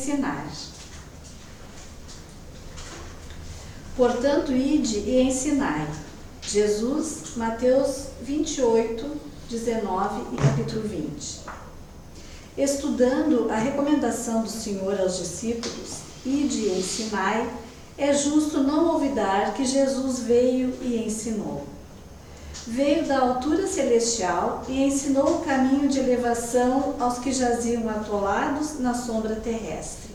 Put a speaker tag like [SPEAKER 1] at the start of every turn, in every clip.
[SPEAKER 1] ensinar. Portanto, ide e ensinai. Jesus, Mateus 28, 19 e capítulo 20. Estudando a recomendação do Senhor aos discípulos, ide e ensinai, é justo não olvidar que Jesus veio e ensinou. Veio da altura celestial e ensinou o caminho de elevação aos que jaziam atolados na sombra terrestre.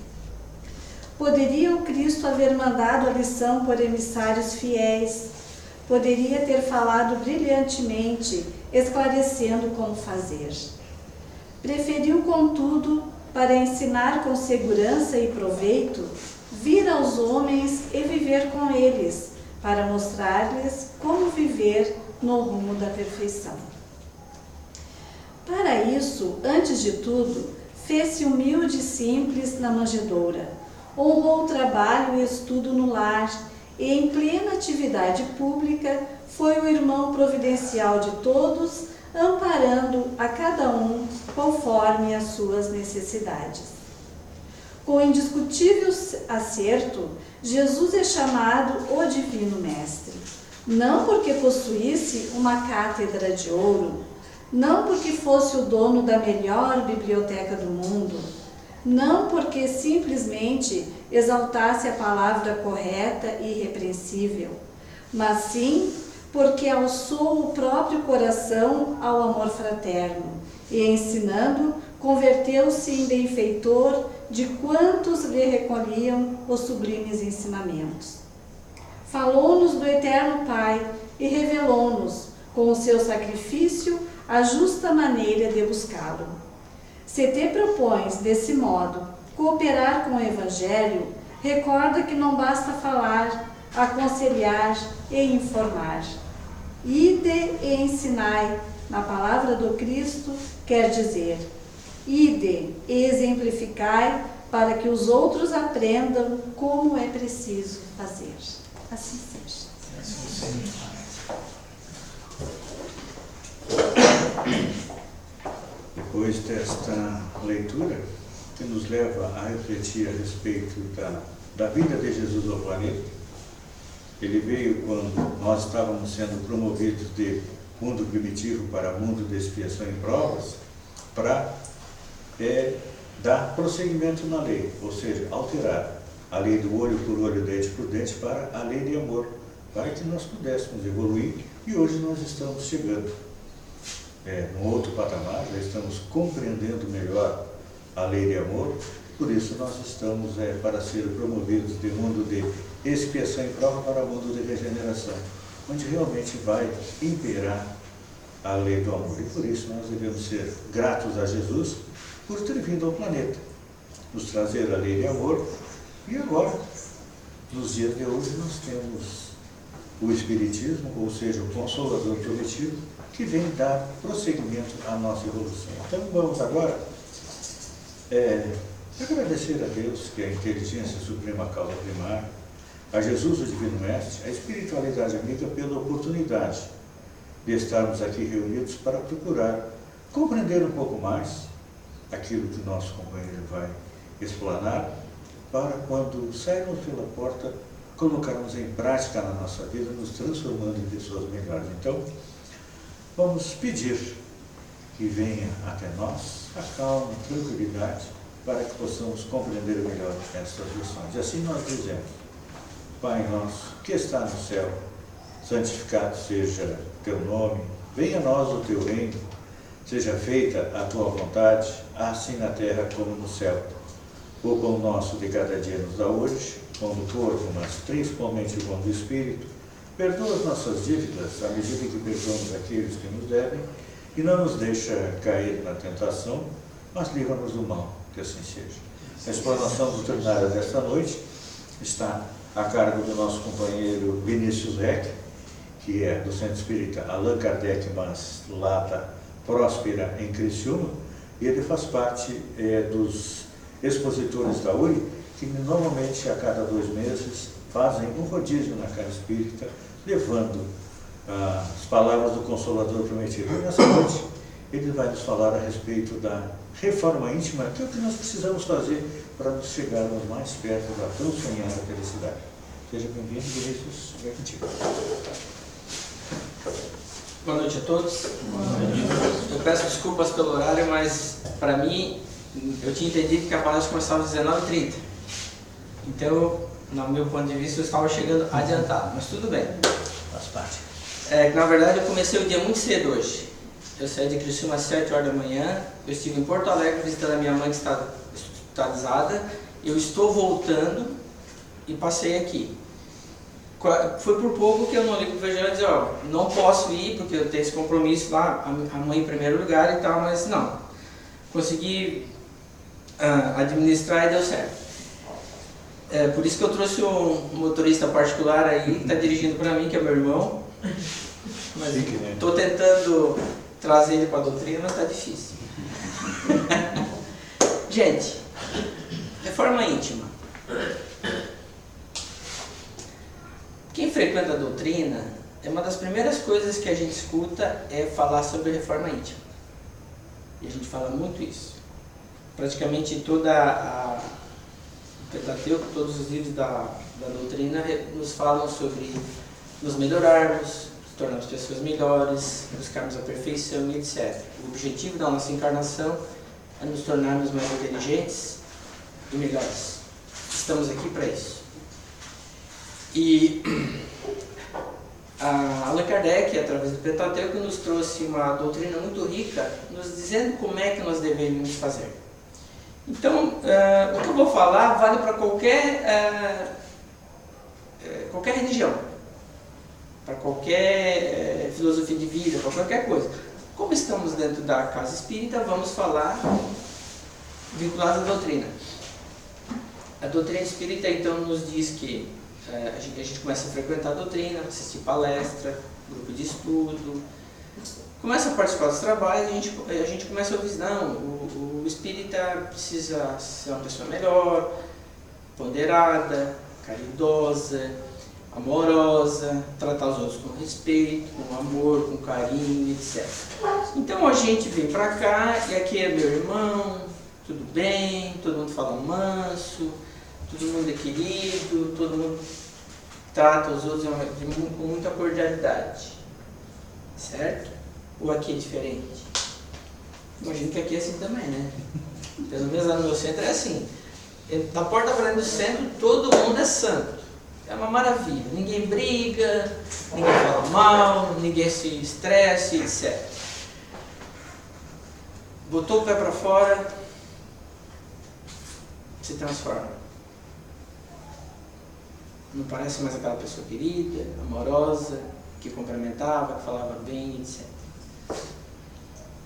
[SPEAKER 1] Poderia o Cristo haver mandado a lição por emissários fiéis, poderia ter falado brilhantemente, esclarecendo como fazer. Preferiu, contudo, para ensinar com segurança e proveito, vir aos homens e viver com eles, para mostrar-lhes como viver no rumo da perfeição. Para isso, antes de tudo, fez-se humilde e simples na manjedoura, honrou o trabalho e estudo no lar, e em plena atividade pública foi o irmão providencial de todos, amparando a cada um conforme as suas necessidades. Com indiscutível acerto, Jesus é chamado o Divino Mestre, não porque possuísse uma cátedra de ouro, não porque fosse o dono da melhor biblioteca do mundo, não porque simplesmente exaltasse a palavra correta e irrepreensível, mas sim porque alçou o próprio coração ao amor fraterno e, ensinando, converteu-se em benfeitor de quantos lhe recolhiam os sublimes ensinamentos. Falou-nos do Eterno Pai e revelou-nos, com o seu sacrifício, a justa maneira de buscá-lo. Se te propões, desse modo, cooperar com o Evangelho, recorda que não basta falar, aconselhar e informar. Ide e ensinai, na palavra do Cristo, quer dizer, ide e exemplificai para que os outros aprendam como é preciso fazer. Assim seja. Assim seja.
[SPEAKER 2] Depois desta leitura, que nos leva a refletir a respeito da vida de Jesus ao planeta, ele veio quando nós estávamos sendo promovidos de mundo primitivo para mundo de expiação e provas, para dar prosseguimento na lei, ou seja, alterar a lei do olho por olho, dente por dente, para a lei de amor, para que nós pudéssemos evoluir, e hoje nós estamos chegando num outro patamar, já estamos compreendendo melhor a lei de amor, por isso nós estamos para ser promovidos de mundo de expiação e prova para o mundo de regeneração, onde realmente vai imperar a lei do amor. E por isso nós devemos ser gratos a Jesus por ter vindo ao planeta, nos trazer a lei de amor. E agora, nos dias de hoje, nós temos o Espiritismo, ou seja, o Consolador Prometido, que vem dar prosseguimento à nossa evolução. Então vamos agora agradecer a Deus, que é a inteligência suprema, a causa primária, a Jesus, o Divino Mestre, a espiritualidade amiga, pela oportunidade de estarmos aqui reunidos para procurar compreender um pouco mais aquilo que o nosso companheiro vai explanar, para quando sairmos pela porta, colocarmos em prática na nossa vida, nos transformando em pessoas melhores. Então, vamos pedir que venha até nós a calma, a tranquilidade, para que possamos compreender melhor essas lições. E assim nós dizemos: Pai nosso, que está no céu, santificado seja teu nome, venha a nós o teu reino, seja feita a tua vontade, assim na terra como no céu. O pão nosso de cada dia nos dá hoje, pão do corpo, mas principalmente o pão do Espírito. Perdoa as nossas dívidas, à medida que perdoamos aqueles que nos devem, e não nos deixa cair na tentação, mas livra-nos do mal, que assim seja. A explanação doutrinária desta noite está a cargo do nosso companheiro Vinícius Reck, que é do Centro Espírita Allan Kardec, mas lá da Próspera, em Criciúma, e ele faz parte dos expositores da URI, que normalmente a cada 2 meses fazem um rodízio na casa espírita, levando as palavras do Consolador Prometido. E nessa noite ele vai nos falar a respeito da reforma íntima, que é o que nós precisamos fazer para nos chegarmos mais perto da tão sonhada felicidade. Seja bem-vindo, Vinícius, vai contigo.
[SPEAKER 3] Boa noite a todos. Eu peço desculpas pelo horário, mas para mim, eu tinha entendido que a palestra começava às 19h30. Então, no meu ponto de vista, eu estava chegando adiantado, mas tudo bem.
[SPEAKER 2] Faz parte.
[SPEAKER 3] Na verdade, eu comecei o dia muito cedo hoje. Eu saí de Criciúma às 7 horas da manhã, eu estive em Porto Alegre visitando a minha mãe que está hospitalizada, eu estou voltando e passei aqui. Foi por pouco que eu não ligo para o e disse, ó, não posso ir porque eu tenho esse compromisso lá, a mãe em primeiro lugar e tal, mas não. Consegui administrar e deu certo. Por isso que eu trouxe um motorista particular aí, que está dirigindo para mim, que é meu irmão. Mas estou tentando trazer ele para a doutrina, mas está difícil. Gente, reforma íntima. Quem frequenta a doutrina, uma das primeiras coisas que a gente escuta é falar sobre reforma íntima. E a gente fala muito isso. Praticamente toda o Pentateuco, todos os livros da doutrina nos falam sobre nos melhorarmos, nos tornarmos pessoas melhores, buscarmos a perfeição e etc. O objetivo da nossa encarnação é nos tornarmos mais inteligentes e melhores. Estamos aqui para isso. E Allan Kardec, através do Pentateuco, nos trouxe uma doutrina muito rica, nos dizendo como é que nós deveríamos fazer. Então, o que eu vou falar vale para qualquer religião, para qualquer filosofia de vida, para qualquer coisa. Como estamos dentro da casa espírita, vamos falar vinculado à doutrina. A doutrina espírita, então, nos diz que a gente começa a frequentar a doutrina, assistir palestra, grupo de estudo, começa a participar dos trabalhos, a gente começa a ouvir, não, o espírita precisa ser uma pessoa melhor, ponderada, caridosa, amorosa, tratar os outros com respeito, com amor, com carinho, etc. Então a gente vem pra cá e aqui é meu irmão, tudo bem, todo mundo fala manso, todo mundo é querido, todo mundo trata os outros com muita cordialidade, certo? Ou aqui é diferente? Imagino que aqui é assim também, né? Pelo menos lá no meu centro é assim. Na porta para dentro do centro, todo mundo é santo. É uma maravilha. Ninguém briga, ninguém fala mal, ninguém se estressa, etc. Botou o pé para fora, se transforma. Não parece mais aquela pessoa querida, amorosa, que cumprimentava, que falava bem, etc.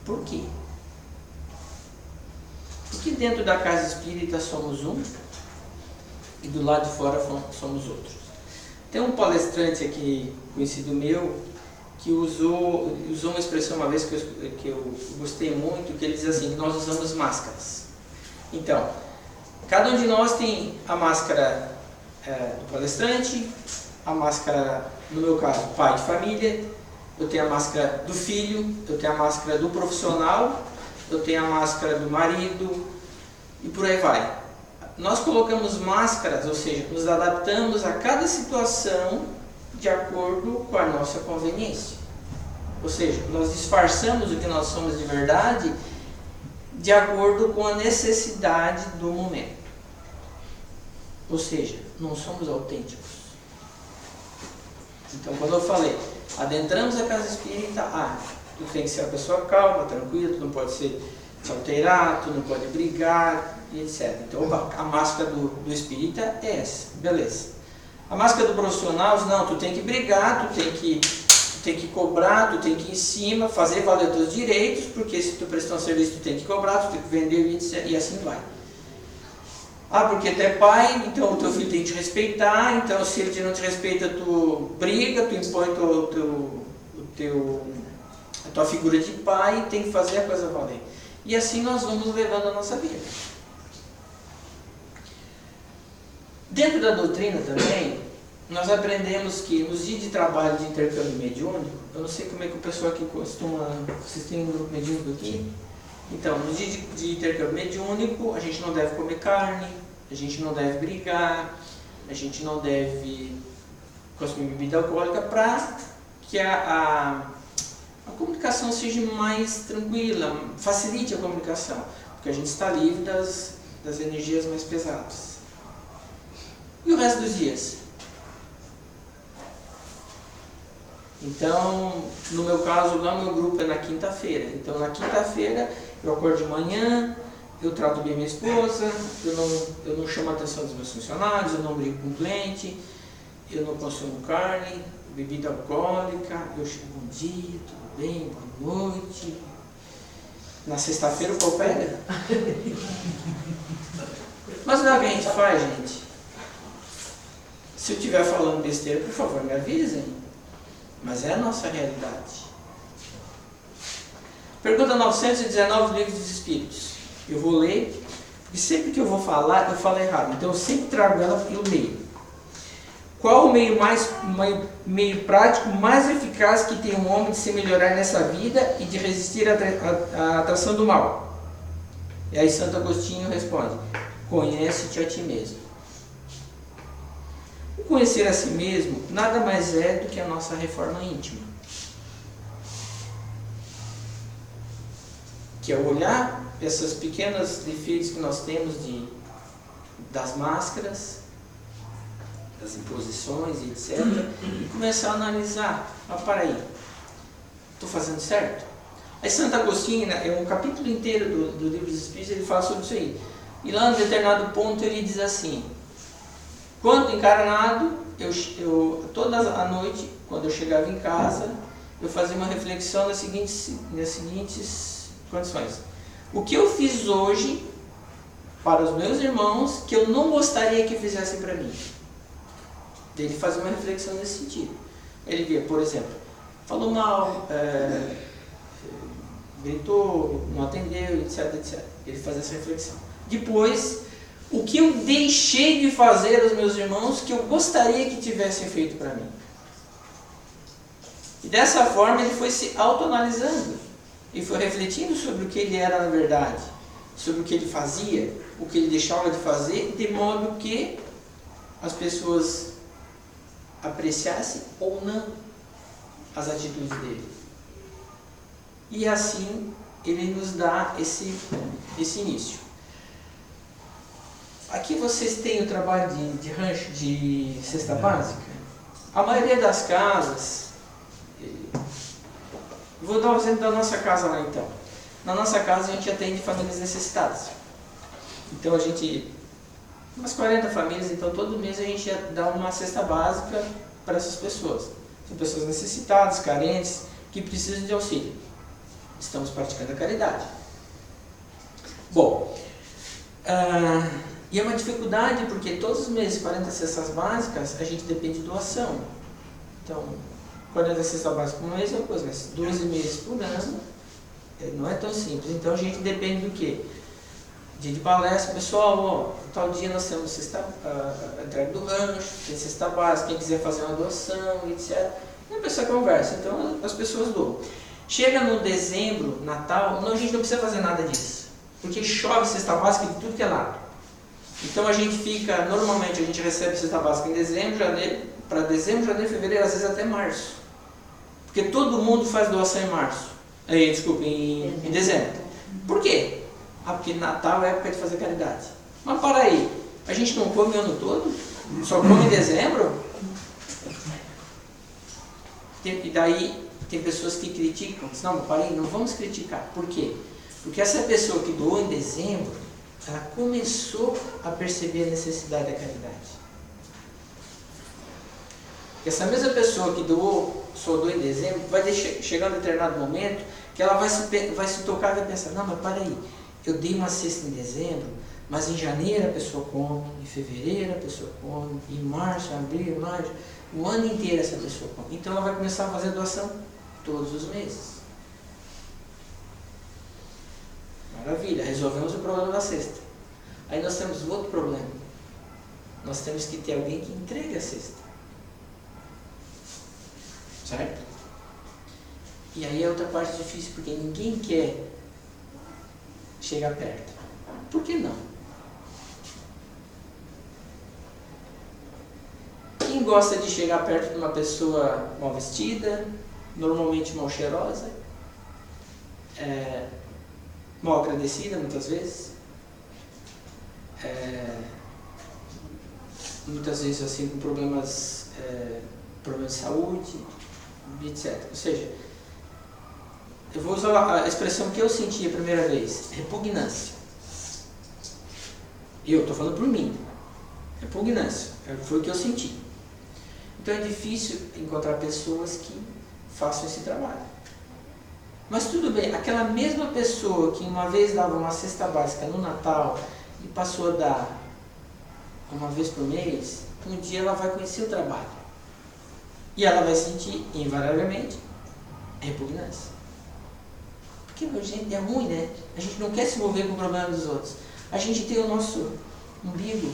[SPEAKER 3] Por quê? Porque dentro da casa espírita somos um e do lado de fora somos outros. Tem um palestrante aqui, conhecido meu, que usou uma expressão uma vez que eu gostei muito, que ele diz assim, que nós usamos máscaras. Então, cada um de nós tem a máscara do palestrante, a máscara, no meu caso, pai de família, eu tenho a máscara do filho, eu tenho a máscara do profissional, eu tenho a máscara do marido e por aí vai. Nós colocamos máscaras, ou seja, nos adaptamos a cada situação de acordo com a nossa conveniência. Ou seja, nós disfarçamos o que nós somos de verdade de acordo com a necessidade do momento. Ou seja, não somos autênticos. Então, quando eu falei, adentramos a casa espírita, tu tem que ser uma pessoa calma, tranquila, tu não pode se alterar, tu não pode brigar, e etc. Então, a máscara do espírita é essa, beleza. A máscara do profissional, não, tu tem que brigar, tu tem que cobrar, tu tem que ir em cima, fazer valer os teus direitos, porque se tu prestar um serviço, tu tem que cobrar, tu tem que vender, etc. E assim vai. Porque tu é pai, então o teu filho tem que te respeitar, então se ele não te respeita, tu briga, tu impõe a tua figura de pai e tem que fazer a coisa valer. E assim nós vamos levando a nossa vida. Dentro da doutrina também, nós aprendemos que nos dias de trabalho de intercâmbio mediúnico, eu não sei como é que o pessoal aqui costuma, vocês têm um grupo mediúnico aqui? Então, no dia de intercâmbio mediúnico, a gente não deve comer carne, a gente não deve brigar, a gente não deve consumir bebida alcoólica, para que a comunicação seja mais tranquila, facilite a comunicação, porque a gente está livre das energias mais pesadas. E o resto dos dias? Então, no meu caso, lá no meu grupo é na quinta-feira. Então, na quinta-feira, eu acordo de manhã, eu trato bem minha esposa, eu não chamo a atenção dos meus funcionários, eu não brigo com o cliente, eu não consumo carne, bebida alcoólica, eu chamo bom dia, tudo bem, boa noite. Na sexta-feira o pau pega. Mas não é o que a gente faz, gente. Se eu estiver falando besteira, por favor, me avisem. Mas é a nossa realidade. Pergunta 919 do Livro dos Espíritos. Eu vou ler, porque sempre que eu vou falar, eu falo errado. Então eu sempre trago ela pelo meio. Qual o meio prático mais eficaz que tem um homem de se melhorar nessa vida e de resistir à atração do mal? E aí Santo Agostinho responde: conhece-te a ti mesmo. O conhecer a si mesmo nada mais é do que a nossa reforma íntima. Que é olhar essas pequenas defeitos que nós temos das máscaras, das imposições e etc. E começar a analisar. Ah, para aí, estou fazendo certo? Aí Santo Agostinho, é um capítulo inteiro do Livro dos Espíritos, ele fala sobre isso aí. E lá em determinado ponto ele diz assim: quando encarnado, toda a noite, quando eu chegava em casa, eu fazia uma reflexão nas seguintes condições. O que eu fiz hoje para os meus irmãos que eu não gostaria que fizessem para mim? Ele faz uma reflexão nesse sentido. Ele vê, por exemplo, falou mal, gritou, não atendeu, etc, etc. Ele faz essa reflexão. Depois, o que eu deixei de fazer aos meus irmãos que eu gostaria que tivessem feito para mim. E dessa forma ele foi se autoanalisando e foi refletindo sobre o que ele era na verdade, sobre o que ele fazia, o que ele deixava de fazer, de modo que as pessoas apreciassem ou não as atitudes dele. E assim ele nos dá esse início. Aqui vocês têm o trabalho de rancho de cesta básica. A maioria das casas, vou dar o exemplo da nossa casa lá então. Na nossa casa a gente atende famílias necessitadas. Então a gente, umas 40 famílias, então todo mês a gente dá uma cesta básica para essas pessoas. São pessoas necessitadas, carentes, que precisam de auxílio. Estamos praticando a caridade. Bom, e é uma dificuldade porque todos os meses, 40 cestas básicas, a gente depende de doação. Então, 40 cestas básicas por mês é uma coisa, mas 12 meses por ano não é tão simples. Então a gente depende do quê? Dia de palestra, pessoal, ó, tal dia nós temos a entrega do rancho, tem cesta básica, quem quiser fazer uma doação, etc. E a pessoa conversa, então as pessoas doam. Chega no dezembro, Natal, a gente não precisa fazer nada disso, porque chove cesta básica de tudo que é lado. Então a gente fica, normalmente a gente recebe cesta básica em dezembro, janeiro, para dezembro, janeiro, fevereiro, às vezes até março. Porque todo mundo faz doação em março. Em dezembro. Por quê? Porque Natal é época de fazer caridade. Mas para aí, a gente não come o ano todo? Só come em dezembro? E daí tem pessoas que criticam. Não, mas para aí, não vamos criticar. Por quê? Porque essa pessoa que doou em dezembro, ela começou a perceber a necessidade da caridade. Essa mesma pessoa que doou em dezembro, vai chegar um determinado momento que ela vai se tocar e vai pensar: não, mas para aí, eu dei uma cesta em dezembro, mas em janeiro a pessoa come, em fevereiro a pessoa come, em março, abril, maio, o ano inteiro essa pessoa come. Então ela vai começar a fazer doação todos os meses. Maravilha, resolvemos o problema da cesta. Aí nós temos outro problema. Nós temos que ter alguém que entregue a cesta. Certo? E aí é outra parte difícil, porque ninguém quer chega perto. Por que não? Quem gosta de chegar perto de uma pessoa mal vestida, normalmente mal cheirosa, mal agradecida muitas vezes, muitas vezes assim com problemas de saúde, etc. Ou seja, eu vou usar a expressão que eu senti a primeira vez, repugnância. Eu estou falando por mim, repugnância, foi o que eu senti. Então é difícil encontrar pessoas que façam esse trabalho. Mas tudo bem, aquela mesma pessoa que uma vez dava uma cesta básica no Natal e passou a dar uma vez por mês, um dia ela vai conhecer o trabalho. E ela vai sentir, invariavelmente, repugnância. Porque, gente, é ruim, né? A gente não quer se envolver com o problema dos outros. A gente tem o nosso umbigo,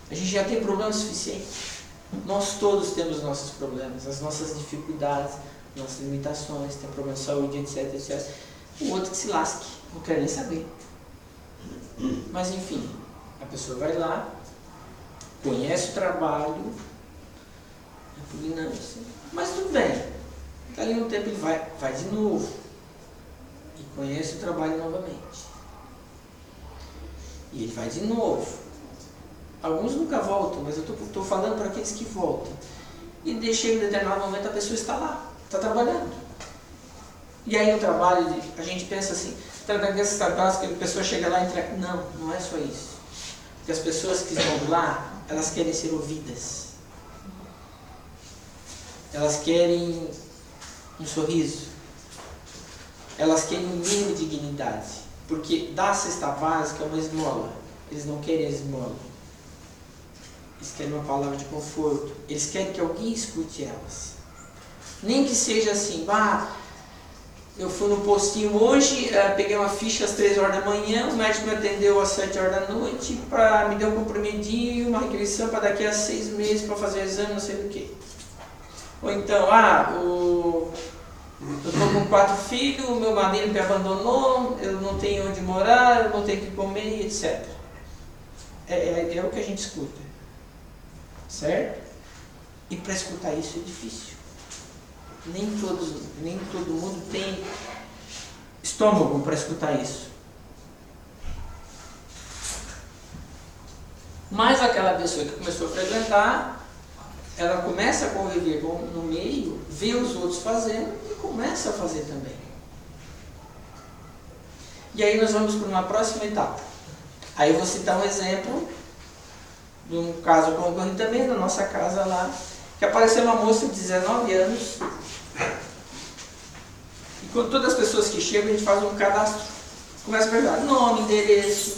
[SPEAKER 3] a gente já tem problema suficiente. Nós todos temos nossos problemas, as nossas dificuldades, nossas limitações, tem problema de saúde, etc, etc. O outro que se lasque, não quer nem saber. Mas enfim, a pessoa vai lá, conhece o trabalho, repugnância, mas tudo bem. Dali um tempo ele vai de novo e conhece o trabalho novamente. E ele vai de novo. Alguns nunca voltam, mas eu estou falando para aqueles que voltam. E chega em determinado momento a pessoa está lá, está trabalhando. E aí no trabalho a gente pensa assim, essas que a pessoa chega lá e entrega. Não, não é só isso. Porque as pessoas que estão lá, elas querem ser ouvidas. Elas querem um sorriso. Elas querem um mínimo de dignidade. Porque dar a cesta básica é uma esmola. Eles não querem a esmola. Eles querem uma palavra de conforto. Eles querem que alguém escute elas. Nem que seja assim, eu fui no postinho hoje, peguei uma ficha às 3 horas da manhã, o médico me atendeu às 7 horas da noite, me deu um comprimidinho, uma requisição para daqui a 6 meses para fazer o exame, não sei do que. Ou então, eu estou com 4 filhos, o meu marido me abandonou, eu não tenho onde morar, eu não tenho o que comer, etc. É o que a gente escuta. Certo? E para escutar isso é difícil. Nem todo mundo tem estômago para escutar isso. Mas aquela pessoa que começou a frequentar, ela começa a conviver no meio, vê os outros fazendo e começa a fazer também. E aí nós vamos para uma próxima etapa. Aí eu vou citar um exemplo de um caso que ocorreu também na nossa casa lá, que apareceu uma moça de 19 anos. E com todas as pessoas que chegam, a gente faz um cadastro. Começa a perguntar nome, endereço,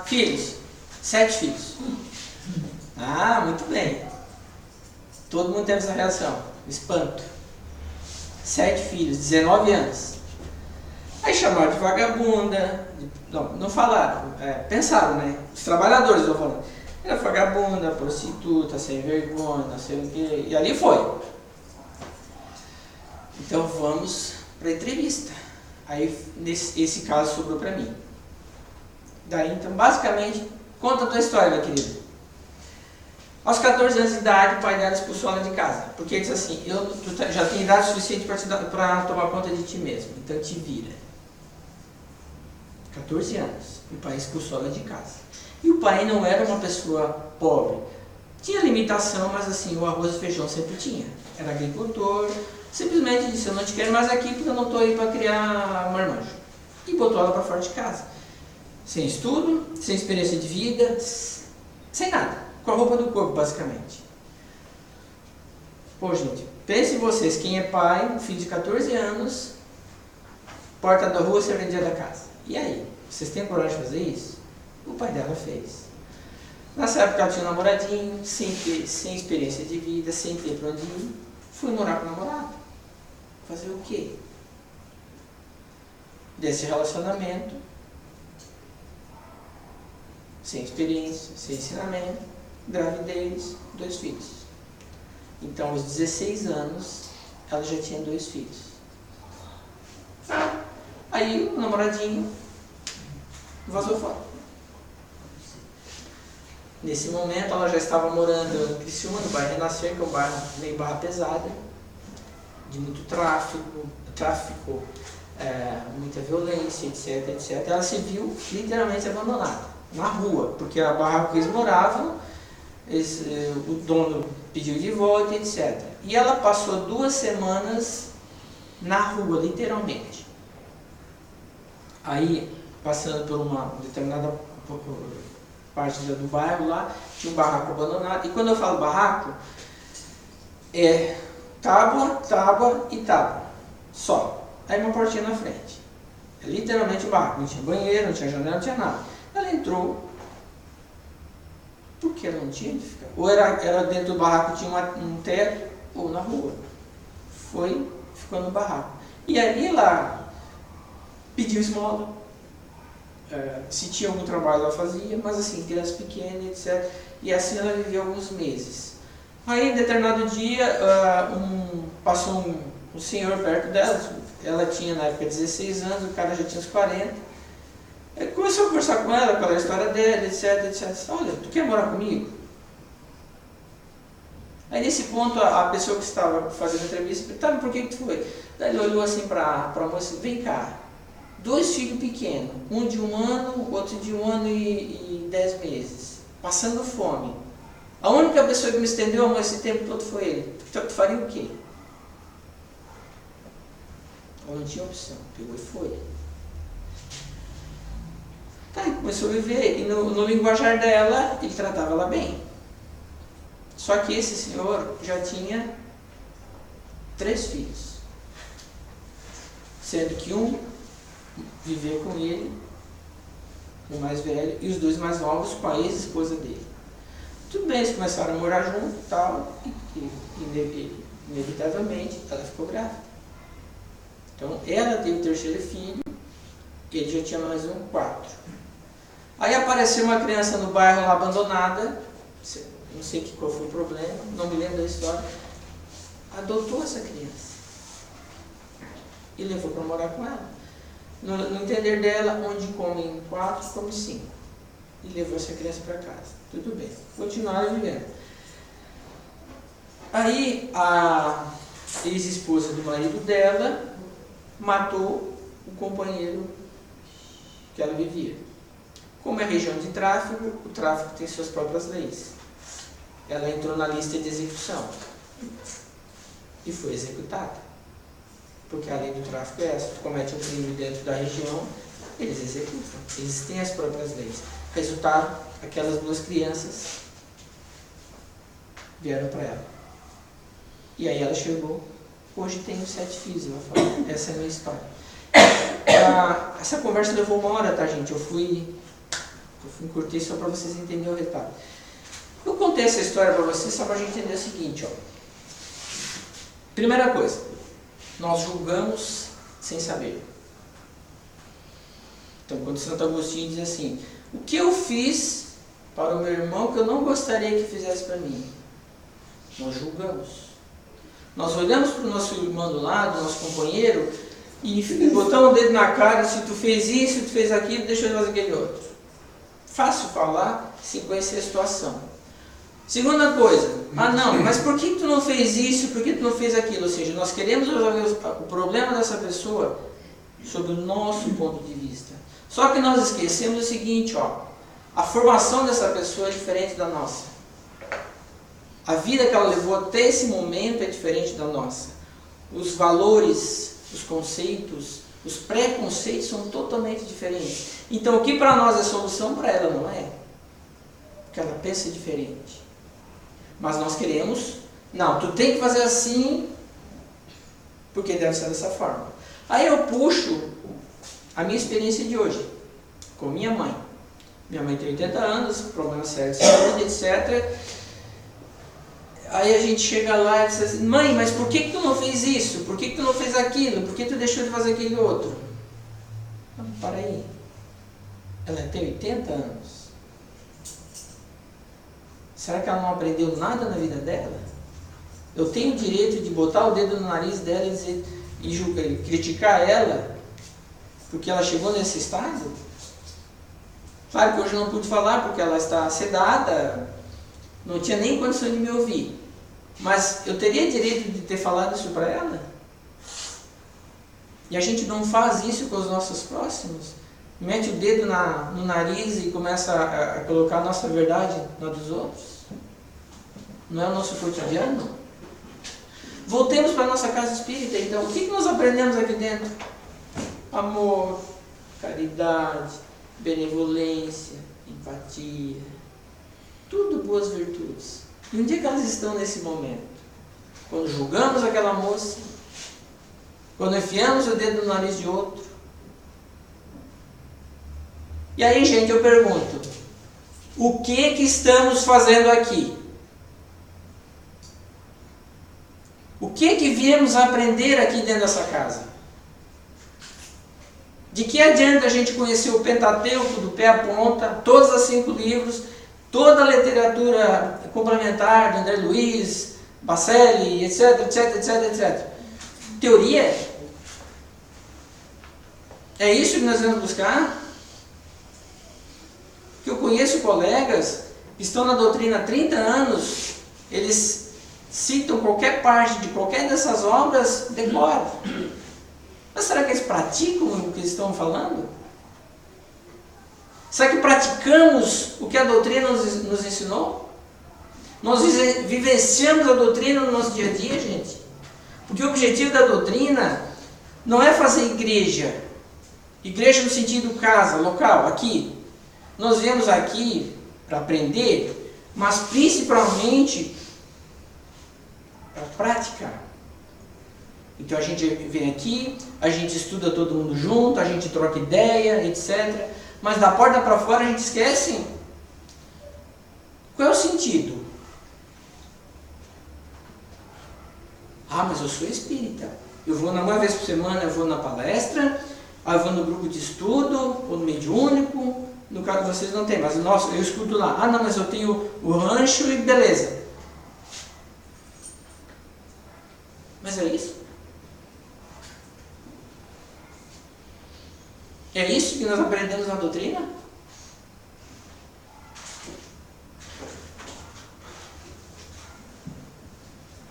[SPEAKER 3] filhos, 7 filhos. Muito bem. Todo mundo teve essa reação, espanto. 7 filhos, 19 anos. Aí chamaram de vagabunda, não falaram, pensaram, né? Os trabalhadores estão falando. Era vagabunda, prostituta, sem vergonha, não sei o quê. E ali foi. Então vamos para a entrevista. Aí esse caso sobrou para mim. Daí então, basicamente, conta a tua história, minha querida. Aos 14 anos de idade, o pai dela expulsou ela de casa. Porque ele disse assim, tu já tem idade suficiente para tomar conta de ti mesmo. Então te vira. 14 anos. O pai expulsou ela de casa. E o pai não era uma pessoa pobre. Tinha limitação, mas assim, o arroz e feijão sempre tinha. Era agricultor. Simplesmente disse, eu não te quero mais aqui porque eu não estou aí para criar marmanjo. E botou ela para fora de casa. Sem estudo, sem experiência de vida, sem nada. Com a roupa do corpo, basicamente. Pô, gente, pensem vocês, quem é pai, um filho de 14 anos, porta da rua, serventia da casa. E aí? Vocês têm coragem de fazer isso? O pai dela fez. Nessa época ela tinha um namoradinho, sem experiência de vida, sem ter pra onde ir. Fui morar com o namorado. Fazer o quê? Desse relacionamento, sem experiência, sem ensinamento, gravidez, 2 filhos. Então, aos 16 anos, ela já tinha 2 filhos. Aí Aí o namoradinho vazou fora. Nesse momento ela já estava morando em Criciúma, no bairro Renascer, que é um bairro meio barra pesada, de muito tráfico, muita violência, etc, etc. Ela se viu literalmente abandonada, na rua, porque a barraca que eles moravam, o dono pediu de volta, etc. E ela passou 2 semanas na rua, literalmente. Aí, passando por uma determinada parte do bairro lá, tinha um barraco abandonado. E quando eu falo barraco, é tábua e tábua. Só. Aí uma portinha na frente. É literalmente um barraco. Não tinha banheiro, não tinha janela, não tinha nada. Ela entrou. Porque ela não tinha onde ficar. Ou era dentro do barraco, tinha um teto, ou na rua. Ficou no barraco. E aí ela pediu esmola. Se tinha algum trabalho ela fazia, mas assim, criança pequena, etc. E assim ela viveu alguns meses. Aí, em determinado dia, passou um senhor perto dela. Ela tinha na época 16 anos, o cara já tinha uns 40. Ele começou a conversar com ela, pela história dela, etc, etc. Olha, tu quer morar comigo? Aí nesse ponto a pessoa que estava fazendo a entrevista perguntou, tá, mas por que tu foi? Daí ele olhou assim para a moça e disse, vem cá, 2 filhos pequenos, um de 1 ano, outro de 1 ano e 10 meses, passando fome. A única pessoa que me estendeu a mão esse tempo todo foi ele. Tu faria o quê? Ela não tinha opção, pegou e foi. Tá, ele começou a viver, e no linguajar dela, ele tratava ela bem. Só que esse senhor já tinha 3 filhos. Sendo que um vivia com ele, o mais velho, e os 2 mais novos com a ex-esposa dele. Tudo bem, eles começaram a morar junto e tal, e inevitavelmente ela ficou grávida. Então ela teve o 3º filho, ele já tinha mais 4. Aí apareceu uma criança no bairro lá abandonada, não sei qual foi o problema, não me lembro da história, adotou essa criança e levou para morar com ela. No entender dela, onde comem 4, come 5. E levou essa criança para casa. Tudo bem, continuaram vivendo. Aí a ex-esposa do marido dela matou o companheiro que ela vivia. Como é região de tráfico, o tráfico tem suas próprias leis. Ela entrou na lista de execução e foi executada. Porque a lei do tráfico é essa, tu comete um crime dentro da região, eles executam. Eles têm as próprias leis. Resultado, aquelas 2 crianças vieram para ela. E aí ela chegou, hoje tenho 7 filhos, ela falou, essa é a minha história. Essa conversa levou 1 hora, tá, gente? Eu fui encurtar só para vocês entenderem o resultado. Eu contei essa história para vocês só para a gente entender o seguinte, ó. Primeira coisa, nós julgamos sem saber. Então, quando Santo Agostinho diz assim, o que eu fiz para o meu irmão que eu não gostaria que fizesse para mim? Nós julgamos. Nós olhamos para o nosso irmão do lado, nosso companheiro, e botamos o dedo na cara, se tu fez isso, tu fez aquilo, deixa eu fazer aquele outro. Fácil falar, sem conhecer a situação. Segunda coisa, não, mas por que tu não fez isso, por que tu não fez aquilo? Ou seja, nós queremos resolver o problema dessa pessoa sob o nosso ponto de vista. Só que nós esquecemos o seguinte, ó, a formação dessa pessoa é diferente da nossa. A vida que ela levou até esse momento é diferente da nossa. Os valores, os conceitos, os preconceitos são totalmente diferentes. Então o que para nós é solução, para ela não é. Porque ela pensa diferente. Mas nós queremos, não, tu tem que fazer assim, porque deve ser dessa forma. Aí eu puxo a minha experiência de hoje, com minha mãe. Minha mãe tem 80 anos, problemas sérios de saúde, etc. Aí a gente chega lá e diz assim, mãe, mas por que tu não fez isso? Por que tu não fez aquilo? Por que tu deixou de fazer aquele outro? Não, para aí. Ela tem 80 anos. Será que ela não aprendeu nada na vida dela? Eu tenho o direito de botar o dedo no nariz dela e dizer, e criticar ela porque ela chegou nesse estado? Claro que hoje eu não pude falar porque ela está sedada, não tinha nem condição de me ouvir. Mas eu teria direito de ter falado isso para ela? E a gente não faz isso com os nossos próximos? Mete o dedo no nariz e começa a colocar a nossa verdade na dos outros? Não é o nosso cotidiano? Voltemos para a nossa casa espírita, então. O que nós aprendemos aqui dentro? Amor, caridade, benevolência, empatia. Tudo boas virtudes. E onde é que elas estão nesse momento? Quando julgamos aquela moça, quando enfiamos o dedo no nariz de outro. E aí, gente, eu pergunto, o que estamos fazendo aqui? O que viemos aprender aqui dentro dessa casa? De que adianta a gente conhecer o Pentateuco do pé à ponta, todos os 5 livros, toda a literatura complementar de André Luiz, Bacelli, etc, etc, etc, etc. Teoria? É isso que nós vamos buscar? Que eu conheço colegas que estão na doutrina há 30 anos, eles citam qualquer parte de qualquer dessas obras, decoram. Mas será que eles praticam o que eles estão falando? Será que praticamos o que a doutrina nos ensinou? Nós vivenciamos a doutrina no nosso dia a dia, gente? Porque o objetivo da doutrina não é fazer igreja. Igreja no sentido casa, local, aqui. Nós viemos aqui para aprender, mas principalmente para praticar. Então a gente vem aqui, a gente estuda todo mundo junto, a gente troca ideia, etc. Mas da porta para fora a gente esquece. Qual é o sentido? Ah, mas eu sou espírita. Eu vou uma vez por semana, eu vou na palestra, eu vou no grupo de estudo, ou no mediúnico. No caso de vocês não tem, mas nossa, eu escuto lá. Ah, não, mas eu tenho o rancho e beleza. Mas é isso? É isso que nós aprendemos na doutrina?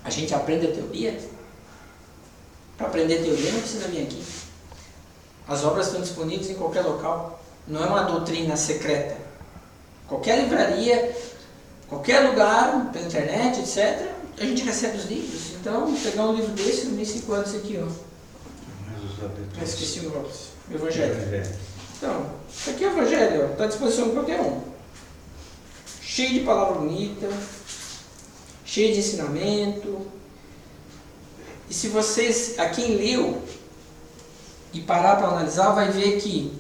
[SPEAKER 3] A gente aprende a teoria? Para aprender teoria não precisa vir aqui. As obras estão disponíveis em qualquer local. Não é uma doutrina secreta. Qualquer livraria, qualquer lugar, pela internet, etc., a gente recebe os livros. Então, pegar um livro desse, eu me 5 anos aqui, ó. Esqueci o nome. Evangelho. Então, isso aqui é o Evangelho, está à disposição de qualquer um. Cheio de palavra bonita, cheio de ensinamento. E se vocês, a quem leu e parar para analisar, vai ver que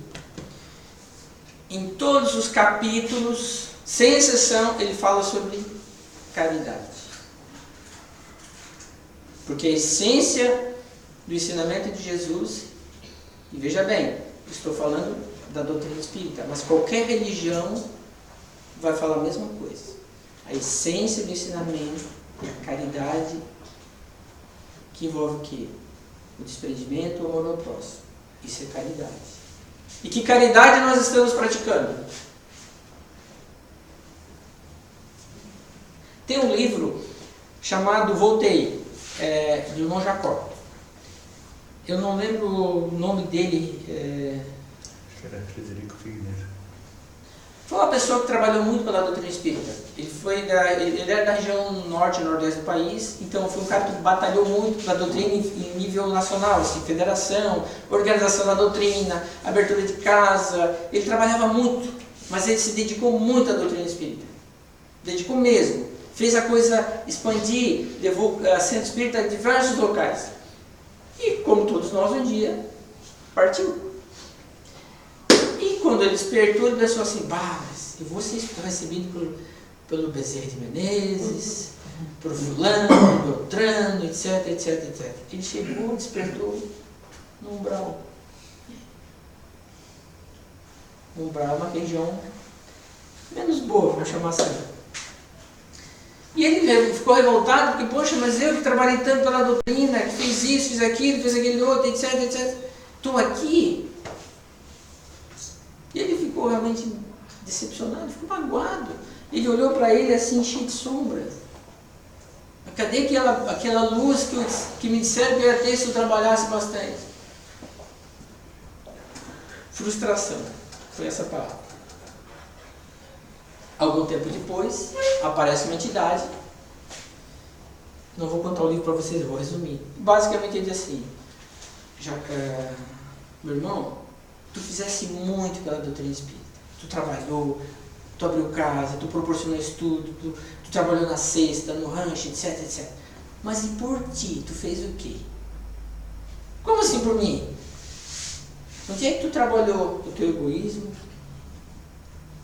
[SPEAKER 3] em todos os capítulos, sem exceção, ele fala sobre caridade. Porque a essência do ensinamento de Jesus, e veja bem, estou falando da doutrina espírita, mas qualquer religião vai falar a mesma coisa. A essência do ensinamento é a caridade, que envolve o quê? O desprendimento, o amor ao próximo. Isso é caridade. E que caridade nós estamos praticando? Tem um livro chamado Voltei, do irmão Jacó. Eu não lembro o nome dele.
[SPEAKER 2] Acho que era Frederico Figueiredo.
[SPEAKER 3] Foi uma pessoa que trabalhou muito pela doutrina espírita. Ele era da região norte e nordeste do país, então foi um cara que batalhou muito pela doutrina em nível nacional, assim, federação, organização da doutrina, abertura de casa. Ele trabalhava muito, mas ele se dedicou muito à doutrina espírita. Dedicou mesmo. Fez a coisa expandir, levou a centro espírita a diversos locais. E, como todos nós, um dia, partiu. E quando ele despertou, ele pensou assim, mas eu vou ser recebido pelo Bezerra de Menezes, por fulano, por Beltrano, etc, etc, etc. Ele chegou, despertou no umbral. O umbral é uma região menos boa, vamos chamar assim. E ele ficou revoltado, porque, poxa, mas eu que trabalhei tanto pela doutrina, que fiz isso, fiz aquilo, fiz aquele outro, etc, etc. Estou aqui ficou realmente decepcionado, ficou magoado. Ele olhou para ele assim, cheio de sombras. Cadê aquela luz que me disseram que eu ia ter se eu trabalhasse bastante? Frustração, foi essa palavra. Algum tempo depois, aparece uma entidade. Não vou contar o livro para vocês, vou resumir. Basicamente ele diz assim: meu irmão, tu fizesse muito pela doutrina espírita. Tu trabalhou, tu abriu casa, tu proporcionou estudo, tu trabalhou na cesta, no rancho, etc, etc. Mas e por ti, tu fez o quê? Como assim por mim? Onde é que tu trabalhou o teu egoísmo?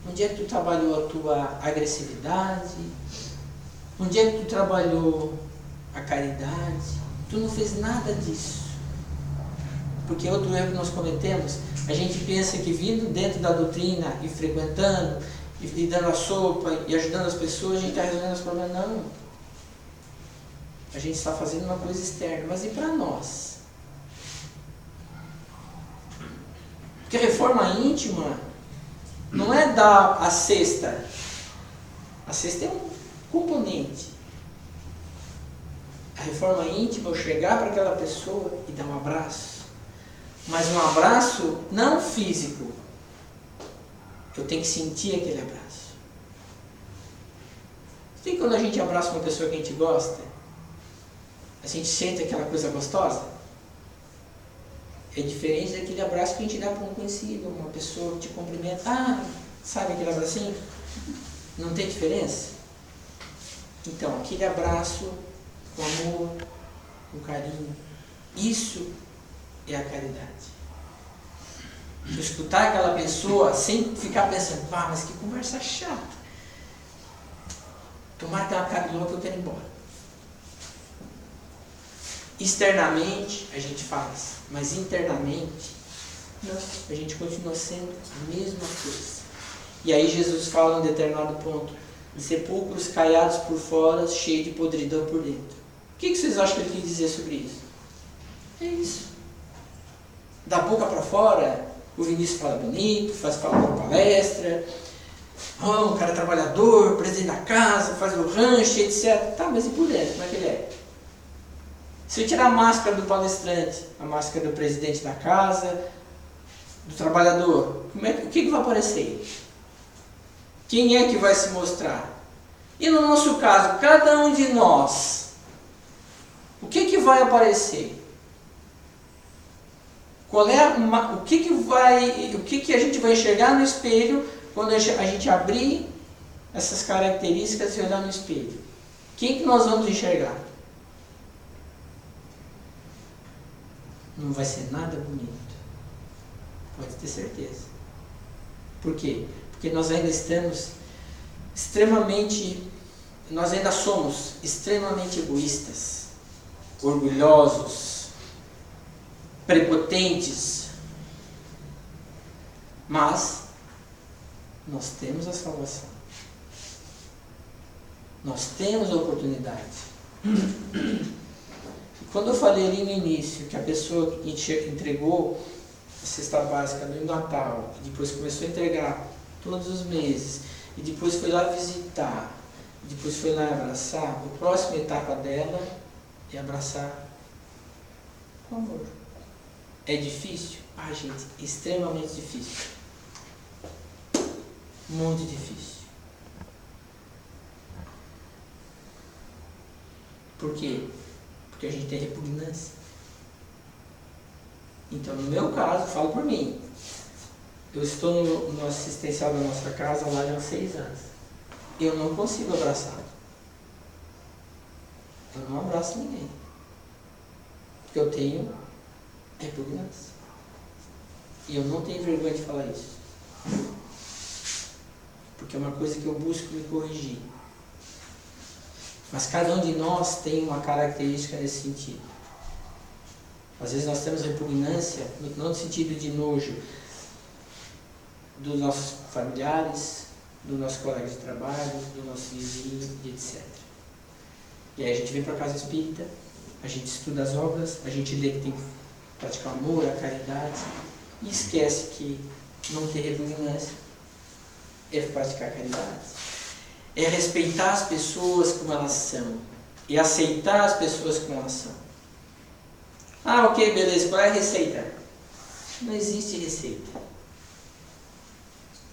[SPEAKER 3] Onde é que tu trabalhou a tua agressividade? Onde é que tu trabalhou a caridade? Tu não fez nada disso. Porque outro erro que nós cometemos, a gente pensa que vindo dentro da doutrina e frequentando, e dando a sopa e ajudando as pessoas, a gente está resolvendo os problemas. Não. A gente está fazendo uma coisa externa. Mas e para nós? Porque a reforma íntima não é dar a cesta. A cesta é um componente. A reforma íntima é eu chegar para aquela pessoa e dar um abraço. Mas um abraço não físico. Eu tenho que sentir aquele abraço. Tem quando a gente abraça uma pessoa que a gente gosta, a gente sente aquela coisa gostosa? É diferente daquele abraço que a gente dá para um conhecido, uma pessoa que te cumprimenta. Ah, sabe aquele abracinho? Não tem diferença? Então, aquele abraço com amor, com carinho, isso é a caridade. Tu escutar aquela pessoa sem ficar pensando, mas que conversa chata. Tomara que ela acabe logo que eu quero ir embora. Externamente a gente faz, mas internamente não, a gente continua sendo a mesma coisa. E aí Jesus fala em um determinado ponto, de sepulcros caiados por fora, cheios de podridão por dentro. O que vocês acham que ele quis dizer sobre isso? É isso. Da boca para fora, o Vinícius fala bonito, fala uma palestra, um cara trabalhador, presidente da casa, faz o rancho, etc. Tá, mas e por dentro, como é que ele é? Se eu tirar a máscara do palestrante, a máscara do presidente da casa, do trabalhador, o que vai aparecer? Quem é que vai se mostrar? E no nosso caso, cada um de nós, o que vai aparecer? Qual é o que a gente vai enxergar no espelho quando a gente abrir essas características e olhar no espelho? Quem que nós vamos enxergar? Não vai ser nada bonito. Pode ter certeza. Por quê? Porque nós ainda somos extremamente egoístas, orgulhosos, prepotentes. Mas nós temos a salvação. Nós temos a oportunidade. Quando eu falei ali no início que a pessoa entregou a cesta básica no Natal, e depois começou a entregar todos os meses, e depois foi lá visitar, e depois foi lá abraçar, a próxima etapa dela é abraçar com amor. É difícil? Gente, extremamente difícil. Muito difícil. Por quê? Porque a gente tem repugnância. Então, no meu caso, falo por mim. Eu estou no assistencial da nossa casa lá já há 6 anos. Eu não consigo abraçar. Eu não abraço ninguém. Porque eu tenho repugnância. E eu não tenho vergonha de falar isso. Porque é uma coisa que eu busco me corrigir. Mas cada um de nós tem uma característica nesse sentido. Às vezes nós temos repugnância, não no sentido de nojo, dos nossos familiares, dos nossos colegas de trabalho, do nosso vizinho, etc. E aí a gente vem para a casa espírita, a gente estuda as obras, a gente lê que tem que praticar o amor, a caridade, e esquece que não ter repugnância é praticar caridade. É respeitar as pessoas como elas são. E aceitar as pessoas como elas são. Ah, ok, beleza. Qual é a receita? Não existe receita.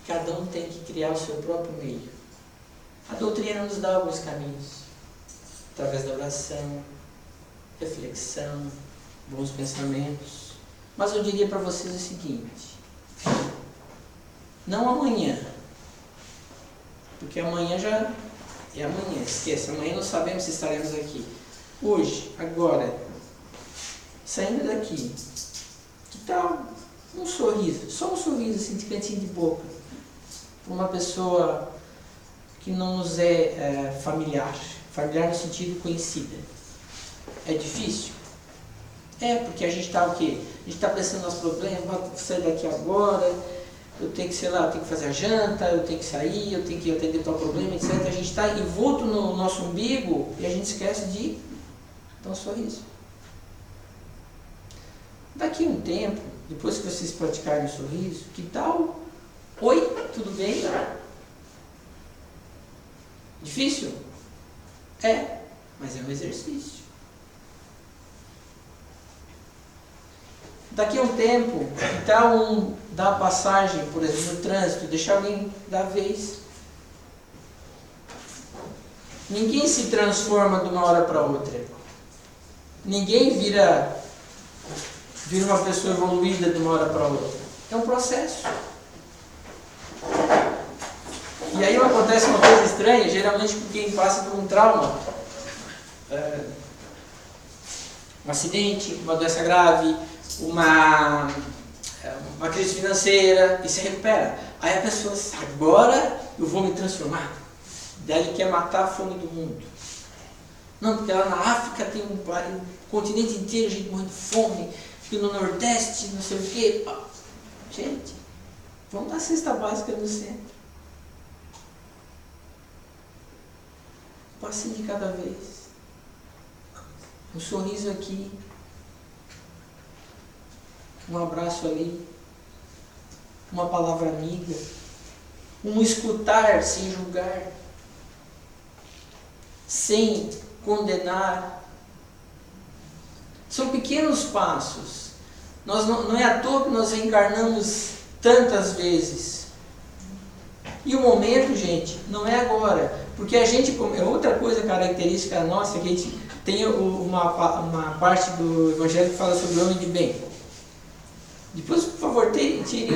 [SPEAKER 3] Cada um tem que criar o seu próprio meio. A doutrina nos dá alguns caminhos. Através da oração, reflexão, bons pensamentos. Mas eu diria para vocês o seguinte: não amanhã, porque amanhã já é amanhã, esqueça, amanhã não sabemos se estaremos aqui. Hoje, agora, saindo daqui, que tal um sorriso, só um sorriso assim de cantinho de boca, para uma pessoa que não nos é familiar no sentido conhecida. É difícil? É, porque a gente está o quê? A gente está pensando nos problemas, vou sair daqui agora, eu tenho que, sei lá, eu tenho que fazer a janta, eu tenho que sair, eu tenho que atender tal problema, etc. A gente está envolto no nosso umbigo e a gente esquece de dar um sorriso. Daqui a um tempo, depois que vocês praticarem o sorriso, que tal? Oi, tudo bem? Difícil? É, mas é um exercício. Daqui a um tempo, que tal dar passagem, por exemplo, no trânsito, deixar alguém dar vez? Ninguém se transforma de uma hora para outra. Ninguém vira uma pessoa evoluída de uma hora para outra. É um processo. E aí acontece uma coisa estranha, geralmente com quem passa por um trauma, um acidente, uma doença grave, uma crise financeira, e se recupera. Aí a pessoa diz, agora eu vou me transformar. Daí ele quer matar a fome do mundo. Não, porque lá na África tem um continente inteiro, gente morrendo de fome, e no Nordeste, não sei o quê. Gente, vamos dar cesta básica no centro. Um passinho de cada vez. Um sorriso aqui. Um abraço ali. Uma palavra amiga. Um escutar sem julgar. Sem condenar. São pequenos passos. Não é à toa que nós reencarnamos tantas vezes. E o momento, gente, não é agora. Porque a gente, outra coisa característica nossa, que a gente tem uma parte do Evangelho que fala sobre o homem de bem. Depois, por favor, tire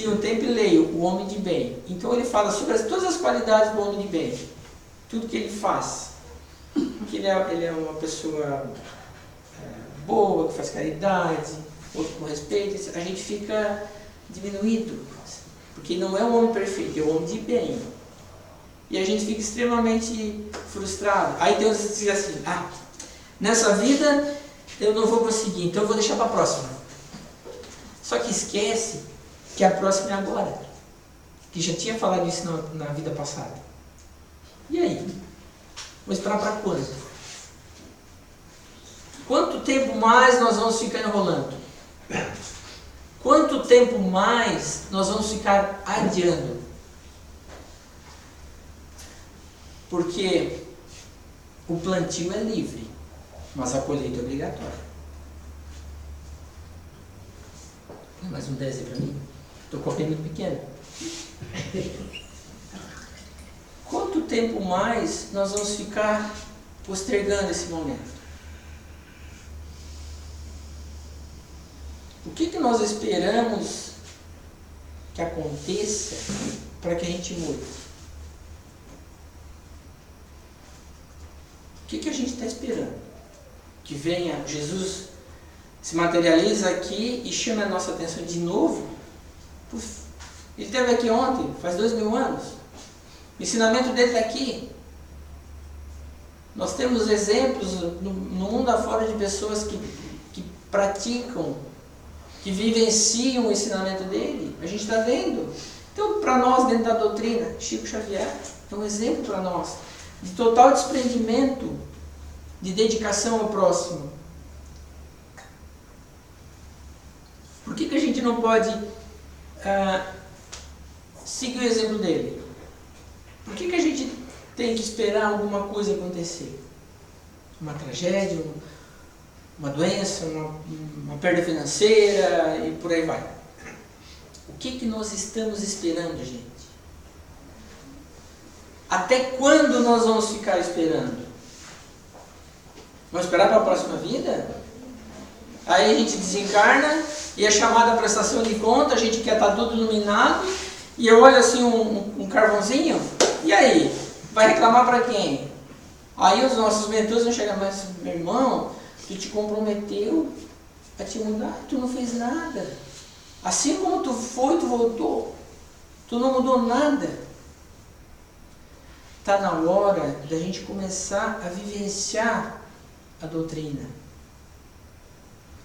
[SPEAKER 3] o tempo e leia o homem de bem. Então ele fala sobre todas as qualidades do homem de bem. Tudo que ele faz. Que ele é uma pessoa boa, que faz caridade, outro com respeito. A gente fica diminuído. Porque não é um homem perfeito, é um homem de bem. E a gente fica extremamente frustrado. Aí Deus diz assim, nessa vida eu não vou conseguir, então eu vou deixar para a próxima. Só que esquece que a próxima é agora. Que já tinha falado isso na vida passada. E aí? Vou esperar para quando? Quanto tempo mais nós vamos ficar enrolando? Quanto tempo mais nós vamos ficar adiando? Porque o plantio é livre, mas a colheita é obrigatória. Tem mais um 10 aí para mim? Estou correndo muito pequeno. Quanto tempo mais nós vamos ficar postergando esse momento? O que nós esperamos que aconteça para que a gente mude? O que a gente está esperando? Que venha Jesus, se materializa aqui e chama a nossa atenção de novo? Puf, ele esteve aqui ontem, faz 2000 anos. O ensinamento dele está aqui. Nós temos exemplos no mundo afora de pessoas que praticam, que vivenciam o ensinamento dele. A gente está vendo. Então, para nós, dentro da doutrina, Chico Xavier é um exemplo para nós de total desprendimento, de dedicação ao próximo. Por que a gente não pode siga o exemplo dele. Por que a gente tem que esperar alguma coisa acontecer? Uma tragédia, uma doença, uma perda financeira e por aí vai. O que nós estamos esperando, gente? Até quando nós vamos ficar esperando? Vamos esperar para a próxima vida? Aí a gente desencarna e é chamado a prestação de conta, a gente quer estar tudo iluminado, e eu olho assim um carvãozinho, e aí? Vai reclamar para quem? Aí os nossos mentores vão chegar, mas meu irmão, tu te comprometeu a te mudar, tu não fez nada. Assim como tu foi, tu voltou. Tu não mudou nada. Está na hora da gente começar a vivenciar a doutrina.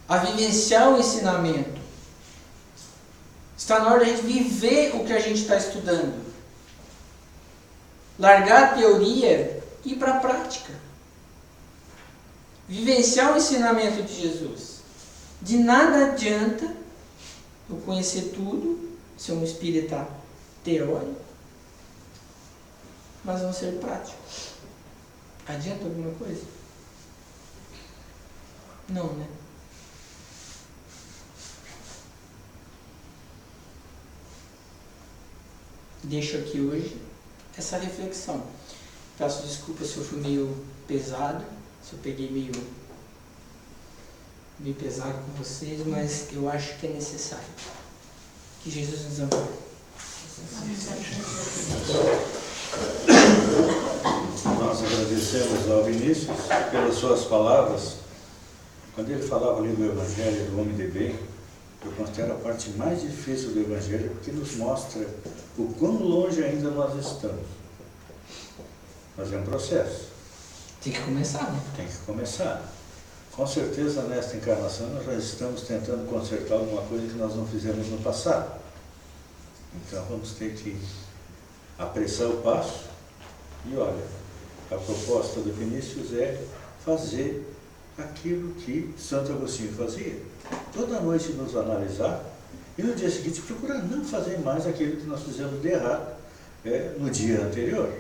[SPEAKER 3] A vivenciar o ensinamento. Está na hora da gente viver o que a gente está estudando. Largar a teoria e ir para a prática. Vivenciar o ensinamento de Jesus. De nada adianta eu conhecer tudo, ser um espírita teórico, mas não ser prático. Adianta alguma coisa? Não, né? Deixo aqui hoje essa reflexão. Peço desculpas se eu fui meio pesado, se eu peguei meio pesado com vocês, mas eu acho que é necessário. Que Jesus nos ampare.
[SPEAKER 2] Nós agradecemos ao Vinícius pelas suas palavras. Quando ele falava ali do Evangelho do homem de bem, eu considero a parte mais difícil do Evangelho, porque nos mostra o quão longe ainda nós estamos. Mas é um processo.
[SPEAKER 3] Tem que começar, né?
[SPEAKER 2] Tem que começar. Com certeza, nesta encarnação, nós já estamos tentando consertar alguma coisa que nós não fizemos no passado. Então, vamos ter que apressar o passo. E olha, a proposta do Vinícius é fazer aquilo que Santo Agostinho fazia. Toda noite nos analisar e no dia seguinte procurar não fazer mais aquilo que nós fizemos de errado no dia anterior.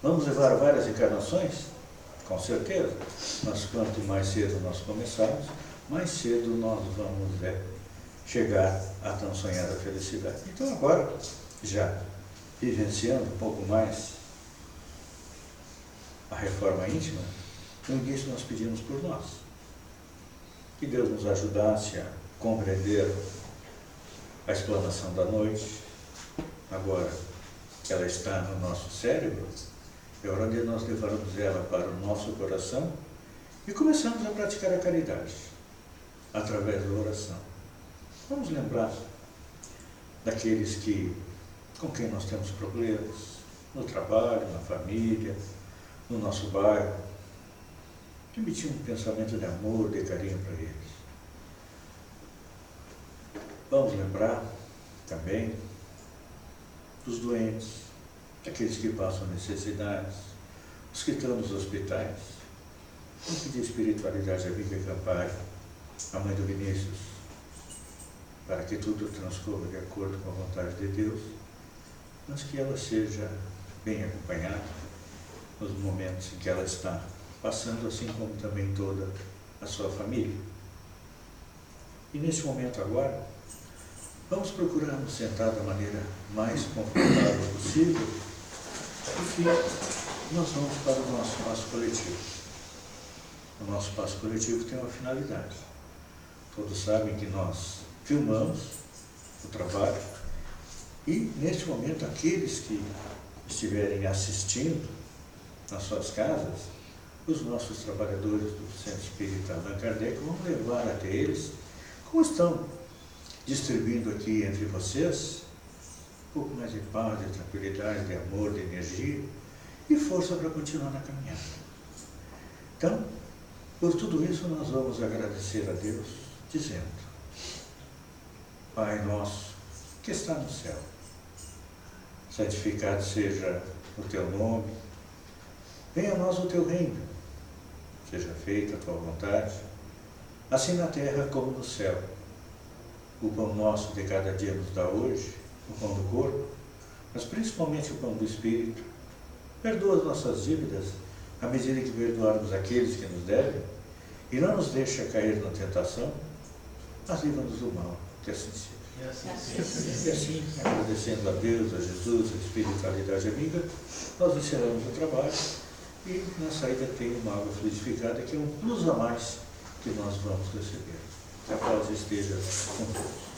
[SPEAKER 2] Vamos levar várias encarnações? Com certeza. Mas quanto mais cedo nós começarmos, mais cedo nós vamos chegar à tão sonhada felicidade. Então agora, já vivenciando um pouco mais a reforma íntima, no início nós pedimos por nós. Que Deus nos ajudasse a compreender a explanação da noite. Agora que ela está no nosso cérebro, é hora de nós levarmos ela para o nosso coração e começarmos a praticar a caridade através da oração. Vamos lembrar daqueles com quem nós temos problemas, no trabalho, na família, no nosso bairro. Emitir um pensamento de amor, de carinho para eles. Vamos lembrar também dos doentes, aqueles que passam necessidades, os que estão nos hospitais. Vamos pedir espiritualidade a Bíblia Campari, a mãe do Vinícius, para que tudo transcorra de acordo com a vontade de Deus, mas que ela seja bem acompanhada nos momentos em que ela está passando, assim como também toda a sua família. E nesse momento agora, vamos procurar nos sentar da maneira mais confortável possível, porque nós vamos para o nosso passo coletivo. O nosso passo coletivo tem uma finalidade. Todos sabem que nós filmamos o trabalho e, neste momento, aqueles que estiverem assistindo nas suas casas, os nossos trabalhadores do Centro Espírita Allan Kardec vão levar até eles, como estão distribuindo aqui entre vocês, um pouco mais de paz, de tranquilidade, de amor, de energia e força para continuar na caminhada. Então, por tudo isso, nós vamos agradecer a Deus, dizendo: Pai nosso, que está no céu, santificado seja o teu nome, venha a nós o teu reino, seja feita a tua vontade, assim na terra como no céu. O pão nosso de cada dia nos dá hoje, o pão do corpo, mas principalmente o pão do Espírito. Perdoa as nossas dívidas, à medida que perdoarmos aqueles que nos devem, e não nos deixa cair na tentação, mas livra-nos do mal, que assim seja. E assim, agradecendo a Deus, a Jesus, a espiritualidade amiga, nós encerramos o trabalho e na saída tem uma água fluidificada que é um plus a mais que nós vamos receber. Que a paz esteja com todos.